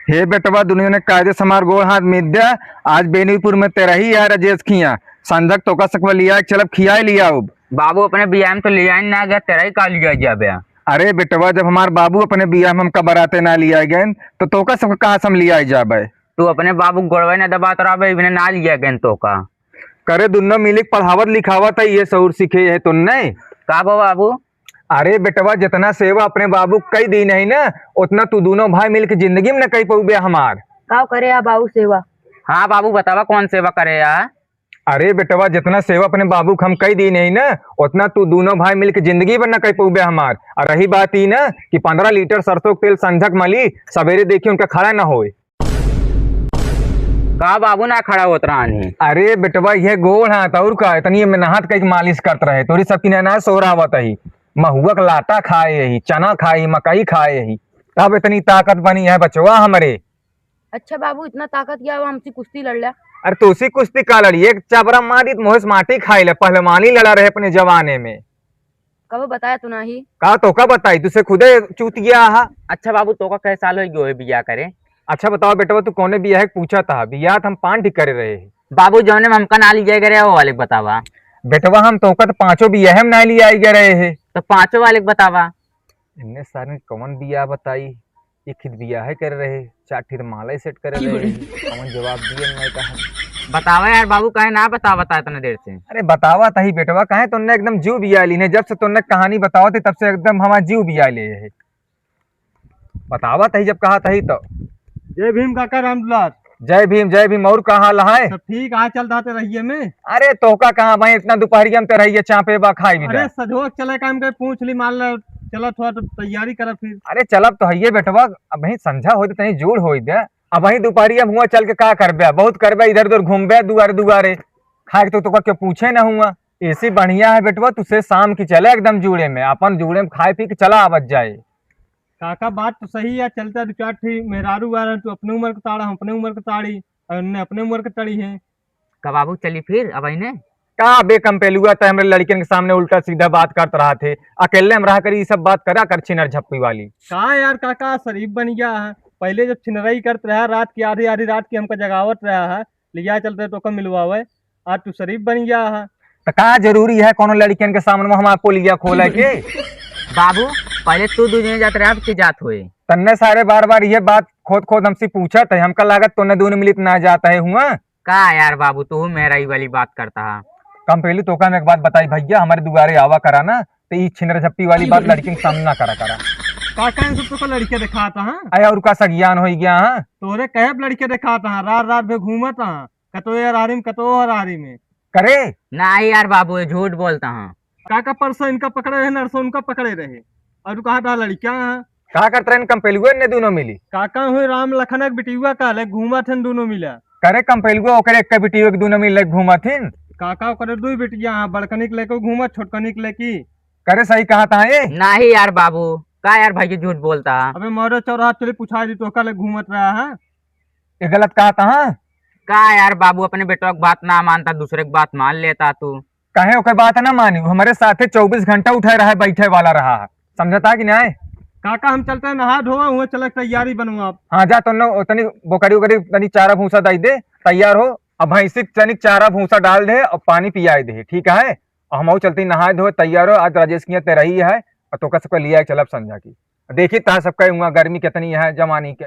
हे बेटवा दुनिया ने कायदे समार गोड़ हाथ मिद्या। आज बेनीपुर में तेरा ही है राजेश खिया संजक तो का सकवा लिया चलब खिया लिया अब। बाबू अपने बियाह में तो लिया ही ना गया, तेरा ही का लिया जाबे। अरे बेटवा जब हमार बाबू अपने बियाह में हमका बराते ना लिया गए तो तोका सबका कहाँ से हम लिया जाबे। तू अपने बाबू गोड़वा ना दबात रहा इन्हें ना लिया गया तो का करे दुनो मिली पढ़ावत लिखावत है ये शऊर सीखे है तुमने का बाबू। अरे बेटवा जितना सेवा अपने बाबू कई दी नहीं ना उतना तू दोनों भाई मिल के जिंदगी में न कही पऊबे हमार का करे या बाबू सेवा। हाँ बाबू बतावा कौन सेवा करे यार। अरे बेटवा जितना सेवा अपने बाबू को हम कई दी नहीं ना उतना तू दोनों भाई मिल के जिंदगी में न कही पऊबे हमार। और रही बात ही ना कि 15 लीटर सरसों के तेल संझक मली सवेरे देखी उनका खड़ा न होए। का बाबू ना खड़ा होत रहा नहीं। अरे बेटवा ये गोड़ हाथ और का इतनी में नहात कई मालिश करते रहे तोरी सबकी नैना सोहरावत ही महुआ का लाटा खाए यही चना खाए मकई खाए यही तब इतनी ताकत बनी है बचवा हमरे। अच्छा बाबू इतना ताकत क्या हुआ हमसे कुश्ती लड़ लिया। अरे तो उसी कुश्ती का लड़ी एक चाबरा मारी मोहस माटी खाई ले पहलवानी लड़ा रहे अपने जवाने में। कब बताया तू नहीं। का तो का बताई तुझसे खुदे चूत गया हा। अच्छा बाबू तो का कै साल हो गए बियाह करे। अच्छा बताओ बेटवा तू कौने बियाह पूछा था बियाह हम 5 ठीक करे रहे। बाबू जौने में हमका ना लिया गया वो वाले बतावा। बेटवा हम तो का 5 बियाह में ना लिया आई रहे है तो 5 वाले बतावा। इन्ने सारे कौन बियाह बताई ये खिद बियाह कर रहे 4 ठिर माला सेट करे रहे कौन जवाब दिए मैं कहा बतावा यार बाबू कहे ना बता इतने देर से। अरे बतावा तही बेटवा कहे तुमने एकदम जीव बिया ली ने जब से तुमने कहानी बतावा थी तब से एकदम हमारा जीव बिया ले है। बतावा तही जब कहा तही तो। जय भीम काका रामदुलार। जय भीम और कहा लहाए सब ठीक आ चलता ते रहिए में। अरे तोका कहाँ भाई इतना दोपहरिया में रहिए चापे बा खाई भी अरे सजोक चले काम के पूछ ली मान लो चलो थोड़ा तो तैयारी कर फिर। अरे चलब तो है बेटवा अब वही संझा हो तही जोड़ हो दे अब वही दोपहरिया हुआ चल के का करबे बहुत करबे इधर उधर घूमबे दुआरे दुआरे खाए तो के पूछे ना हुआ ऐसी बढ़िया है बेटवा तुझसे शाम की चले एकदम जूड़े में अपन जूड़े में खाए पी के चला आवत जाए। काका बात तो सही है चलता 2-4 थी मेहरारू आ रहे तू अपने उम्र का ताड़ा हम अपने उम्र का ताड़ी और उन्हें अपने उम्र का तड़ी है। का बाबू चली फिर अब ने का बेकम पेलुआ था हमारे लड़कियों के सामने उल्टा सीधा बात करते रहा थे अकेले में रहा करी ये सब बात करा कर छिनर झप्पी वाली। कहा यार काका शरीफ बन गया है पहले जब छिनरई करते रहा रात की आधी आधी रात की हमका जगावत रहा है लिया चलते तो कम मिलवावे आज तू शरीफ बन गया है। तो का जरूरी है कौन लड़कियन के सामने में हम आपको लिया खोला के। बाबू पहले तू दुनिया जाते रहा की जात हुए तन्ने सारे बार बार ये बात खोद हमसे पूछा था हमका लागत तो दोनों मिलित ना जाता है हुआ का यार बाबू तू मेरा वाली बात करता है। कम पहले तो का मैं एक बात बताई भैया हमारे दुआरे आवा करा ना तो ये छिनर झप्पी वाली बात लड़की के सामने ना करा काका इन सब तो लड़के दिखाता है आया और का सज्ञान हो गया हाँ तोरे कहे लड़के दिखाता है रात रात में घूमता है कतो यारी में कतो हरारी में करे ना यार बाबू झूठ बोलता हूँ। काका परसों इनका पकड़े रहे नरसों उनका पकड़े रहे और कहा था लड़कियां हैं कहा करते रहे कम पहलुआ ने दोनों मिली काका हुए राम लखनक बिटियुआ का ले घूमा थे दोनों मिला करे कम पहलुआ ओकरे एक बेटियों के दोनों मिल घूमा थीन काका ओकरे 2 बेटियां हैं बड़कनिक लेके घूमा छोटकनिक लेकी करे सही कहा था ये नहीं यार बाबू का यार भाई के झूठ बोलता है। अबे मोरे चौराहा चली पूछा दी तो कल घूमत रहा है ये गलत कहा था हाँ? का यार बाबू अपने बेटों की बात ना मानता दूसरे की बात मान लेता तू कहे ओके बात ना मानी हमारे साथ 24 घंटा उठे रहा है बैठे वाला रहा समझता कि नहीं। काका हम चलते हैं नहा धोवा हुआ चले तैयारी बनवा आप। हाँ जा तो तनी बोकरी उकरी तनी चारा भूसा दे दे तैयार हो अब भैंसी तनिक चारा भूसा डाल दे और पानी पिया दे ठीक है और हम चलते नहा धो तैयार हो आज राजेश की तेरही है और तो सबका लिया चलब संझा की देखी ता सबका गर्मी कितनी है जमानी के।